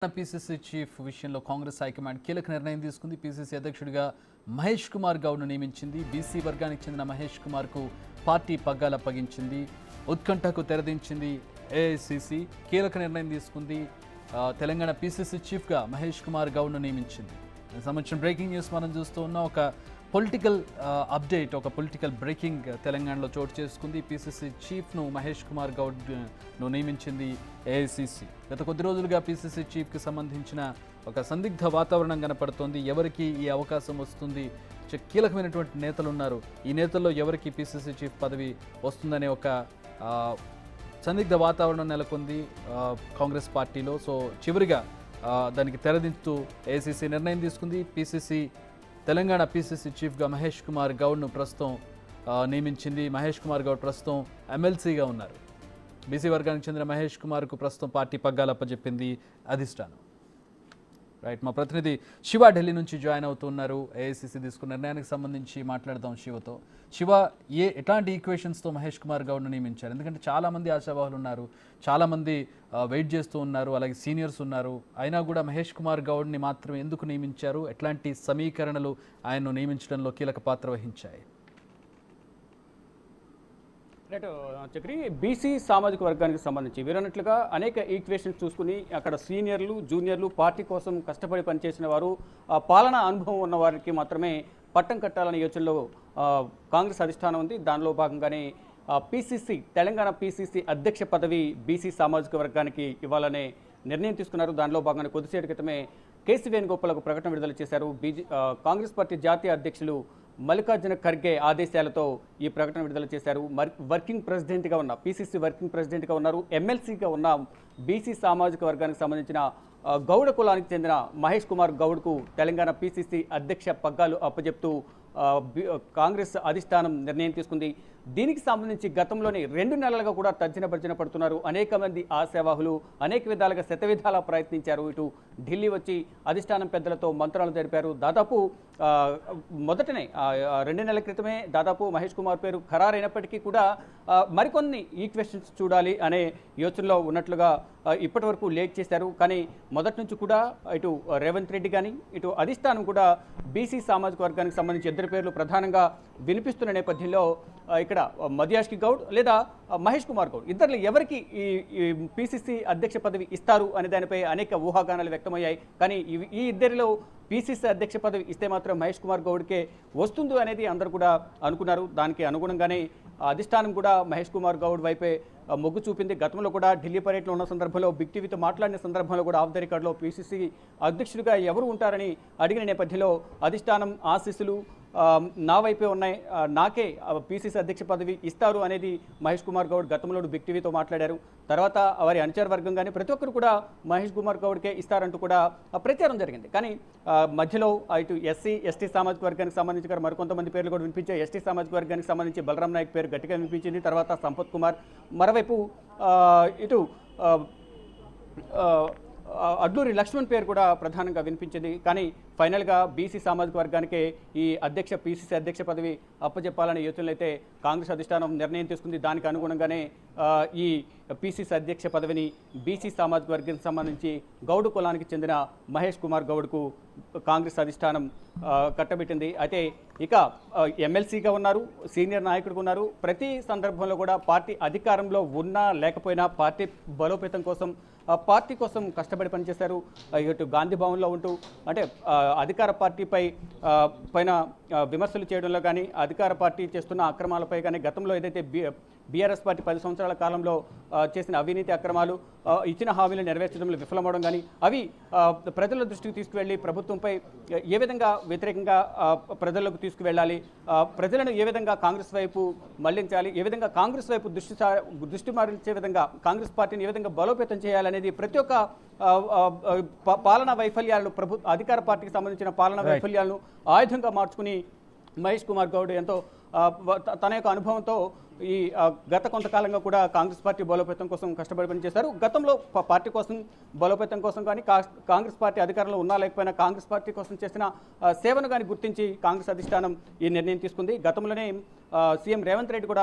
PCC chief విషయంలో Congress high command కీలక నిర్ణయం తీసుకుంది. పీసీసీ అధ్యక్షుడిగా మహేష్ కుమార్ గౌడ్ను నియమించింది. బీసీ వర్గానికి చెందిన మహేష్ కుమార్కు పార్టీ పగ్గాలు అప్పగించింది. ఉత్కంఠకు తెరదించింది ఏఐసీసీ. కీలక నిర్ణయం తీసుకుంది. తెలంగాణ పీసీసీ చీఫ్గా మహేష్ కుమార్ గౌడ్ను నియమించింది. దీనికి సంబంధించిన బ్రేకింగ్ న్యూస్ మనం చూస్తూ ఉన్నాం. ఒక పొలిటికల్ అప్డేట్, ఒక పొలిటికల్ బ్రేకింగ్ తెలంగాణలో చోటు చేసుకుంది. పీసీసీ చీఫ్ను మహేష్ కుమార్ గౌడ్ను నియమించింది ఏఐసీసీ. గత కొద్ది రోజులుగా పీసీసీ చీఫ్కి సంబంధించిన ఒక సందిగ్ధ వాతావరణం కనపడుతోంది. ఎవరికి ఈ అవకాశం వస్తుంది? కీలకమైనటువంటి నేతలు ఉన్నారు. ఈ నేతల్లో ఎవరికి పీసీసీ చీఫ్ పదవి వస్తుందనే ఒక సందిగ్ధ వాతావరణం నెలకొంది కాంగ్రెస్ పార్టీలో. సో చివరిగా దానికి తెరదించుతూ ఏఐసీసీ నిర్ణయం తీసుకుంది. తెలంగాణ పీసీసీ చీఫ్గా మహేష్ కుమార్ గౌడ్ను ప్రస్తుతం నియమించింది. మహేష్ కుమార్ గౌడ్ ప్రస్తుతం ఎమ్మెల్సీగా ఉన్నారు. బీసీ వర్గానికి చెందిన మహేష్ కుమార్కు ప్రస్తుతం పార్టీ పగ్గాలు అప్పచెప్పింది అధిష్టానం. రైట్, మా ప్రతినిధి శివ ఢిల్లీ నుంచి జాయిన్ అవుతున్నారు. ఏఐసీసీ తీసుకున్న నిర్ణయానికి సంబంధించి మాట్లాడదాం శివతో. శివ, ఎట్లాంటి ఈక్వేషన్స్తో మహేష్ కుమార్ గౌడ్ను నియమించారు? ఎందుకంటే చాలామంది ఆశావాహులు ఉన్నారు, చాలామంది వెయిట్ చేస్తూ ఉన్నారు, అలాగే సీనియర్స్ ఉన్నారు. అయినా కూడా మహేష్ కుమార్ గౌడ్ని మాత్రం ఎందుకు నియమించారు? ఎట్లాంటి సమీకరణలు ఆయన్ను నియమించడంలో కీలక పాత్ర వహించాయి? రైట్ చక్రి, బీసీ సామాజిక వర్గానికి సంబంధించి వీరన్నట్లుగా అనేక ఈక్వేషన్స్ చూసుకుని అక్కడ సీనియర్లు, జూనియర్లు, పార్టీ కోసం కష్టపడి పనిచేసిన వారు, పాలనా అనుభవం ఉన్న వారికి మాత్రమే పట్టం కట్టాలనే యోచనలో కాంగ్రెస్ అధిష్టానం ఉంది. దానిలో భాగంగానే తెలంగాణ పీసీసీ అధ్యక్ష పదవి బీసీ సామాజిక వర్గానికి ఇవ్వాలనే నిర్ణయం తీసుకున్నారు. దానిలో భాగంగానే కొద్దిసేపటి క్రితమే కేసీ వేణుగోపాల్ ఒక ప్రకటన విడుదల చేశారు. కాంగ్రెస్ పార్టీ జాతీయ అధ్యక్షులు మల్లికార్జున ఖర్గే ఆదేశాలతో ఈ ప్రకటన విడుదల చేశారు. వర్కింగ్ ప్రెసిడెంట్గా ఉన్న పీసీసీ వర్కింగ్ ప్రెసిడెంట్గా ఉన్నారు. ఎమ్మెల్సీగా ఉన్న బీసీ సామాజిక వర్గానికి సంబంధించిన గౌడ కులానికి చెందిన మహేష్ కుమార్ గౌడ్కు తెలంగాణ పీసీసీ అధ్యక్ష పగ్గాలు అప్పచెప్తూ కాంగ్రెస్ అధిష్టానం నిర్ణయం తీసుకుంది. దీనికి సంబంధించి గతంలోనే 2 నెలలుగా కూడా తర్జన పడుతున్నారు. అనేక మంది ఆశావాహులు అనేక విధాలుగా శతవిధాలా ప్రయత్నించారు. ఇటు ఢిల్లీ వచ్చి అధిష్టానం పెద్దలతో మంత్రాలు జరిపారు. దాదాపు మొదటనే 2 నెలల క్రితమే దాదాపు మహేష్ కుమార్ పేరు ఖరారైనప్పటికీ కూడా మరికొన్ని ఈక్వెషన్స్ చూడాలి అనే యోచనలో ఉన్నట్లుగా ఇప్పటి వరకు లేట్ చేశారు. కానీ మొదటి నుంచి కూడా ఇటు రేవంత్ రెడ్డి కానీ ఇటు అధిష్టానం కూడా బీసీ సామాజిక వర్గానికి సంబంధించి ఇద్దరు పేర్లు ప్రధానంగా వినిపిస్తున్న నేపథ్యంలో ఇక్కడ మధ్యాష్కి గౌడ్ లేదా మహేష్ కుమార్ గౌడ్ ఇద్దరు ఎవరికి ఈ పీసీసీ అధ్యక్ష పదవి ఇస్తారు అనే దానిపై అనేక ఊహాగానాలు వ్యక్తమయ్యాయి. కానీ ఈ ఇద్దరిలో పీసీసీ అధ్యక్ష పదవి ఇస్తే మాత్రం మహేష్ కుమార్ గౌడ్కే వస్తుంది అనేది అందరూ కూడా అనుకున్నారు. దానికి అనుగుణంగానే అధిష్టానం కూడా మహేష్ కుమార్ గౌడ్ వైపే మొగ్గు చూపింది. గతంలో కూడా ఢిల్లీ పర్యటనలో ఉన్న సందర్భంలో బిగ్ టీవీతో మాట్లాడిన సందర్భంలో కూడా ఆఫ్ ద రికార్డులో పీసీసీ అధ్యక్షుడిగా ఎవరు ఉంటారని అడిగిన నేపథ్యంలో అధిష్టానం ఆశీస్సులు నా వైపే ఉన్నాయి, నాకే పీసీసీ అధ్యక్ష పదవి ఇస్తారు అనేది మహేష్ కుమార్ గౌడ్ గతంలో బిగ్ టీవీతో మాట్లాడారు. తర్వాత వారి అనుచర వర్గం కానీ ప్రతి ఒక్కరు కూడా మహేష్ కుమార్ గౌడ్కే ఇస్తారంటూ కూడా ప్రచారం జరిగింది. కానీ మధ్యలో ఇటు ఎస్సీ ఎస్టీ సామాజిక వర్గానికి సంబంధించి మరికొంతమంది పేర్లు కూడా వినిపించాయి. ఎస్టీ సామాజిక వర్గానికి సంబంధించి బలరాం నాయక్ పేరు గట్టిగా వినిపించింది. తర్వాత సంపత్ కుమార్, మరోవైపు ఇటు అడ్లూరి లక్ష్మణ్ పేరు కూడా ప్రధానంగా వినిపించింది. కానీ ఫైనల్గా బీసీ సామాజిక వర్గానికే ఈ పీసీసీ అధ్యక్ష పదవి అప్పచెప్పాలనే యోచనలు అయితే కాంగ్రెస్ అధిష్టానం నిర్ణయం తీసుకుంది. దానికి అనుగుణంగానే ఈ పీసీసీ అధ్యక్ష పదవిని బీసీ సామాజిక వర్గానికి సంబంధించి గౌడ్ కులానికి చెందిన మహేష్ కుమార్ గౌడ్కు కాంగ్రెస్ అధిష్టానం కట్టబెట్టింది. అయితే ఇక ఎమ్మెల్సీగా ఉన్నారు, సీనియర్ నాయకుడిగా ఉన్నారు. ప్రతి సందర్భంలో కూడా పార్టీ అధికారంలో ఉన్నా లేకపోయినా పార్టీ బలోపేతం కోసం పార్టీ కోసం కష్టపడి పనిచేశారు. ఇటు గాంధీ భవన్లో ఉంటూ అంటే అధికార పార్టీపై పైన విమర్శలు చేయడంలో కానీ అధికార పార్టీ చేస్తున్న అక్రమాలపై కానీ గతంలో ఏదైతే బీఆర్ఎస్ పార్టీ 10 సంవత్సరాల కాలంలో చేసిన అవినీతి అక్రమాలు, ఇచ్చిన హామీలు నెరవేర్చడంలో విఫలమవడం కానీ అవి ప్రజల దృష్టికి తీసుకువెళ్ళి ప్రభుత్వంపై ఏ విధంగా వ్యతిరేకంగా ప్రజలకు తీసుకువెళ్ళాలి, ప్రజలను ఏ విధంగా కాంగ్రెస్ వైపు మళ్లించాలి, ఏ విధంగా కాంగ్రెస్ వైపు దృష్టి మరల్చే విధంగా కాంగ్రెస్ పార్టీని ఏ విధంగా బలోపేతం చేయాలనేది ప్రతి ఒక్క పాలనా వైఫల్యాలను అధికార పార్టీకి సంబంధించిన పాలనా వైఫల్యాలను ఆయుధంగా మార్చుకుని మహేష్ కుమార్ గౌడ్ ఎంతో తన యొక్క అనుభవంతో ఈ గత కొంతకాలంగా కూడా కాంగ్రెస్ పార్టీ బలోపేతం కోసం కష్టపడి పనిచేశారు. గతంలో పార్టీ కోసం బలోపేతం కోసం కానీ కాంగ్రెస్ పార్టీ అధికారంలో ఉన్నా లేకపోయినా కాంగ్రెస్ పార్టీ కోసం చేసిన సేవను కానీ గుర్తించి కాంగ్రెస్ అధిష్టానం ఈ నిర్ణయం తీసుకుంది. గతంలోనే సీఎం రేవంత్ రెడ్డి కూడా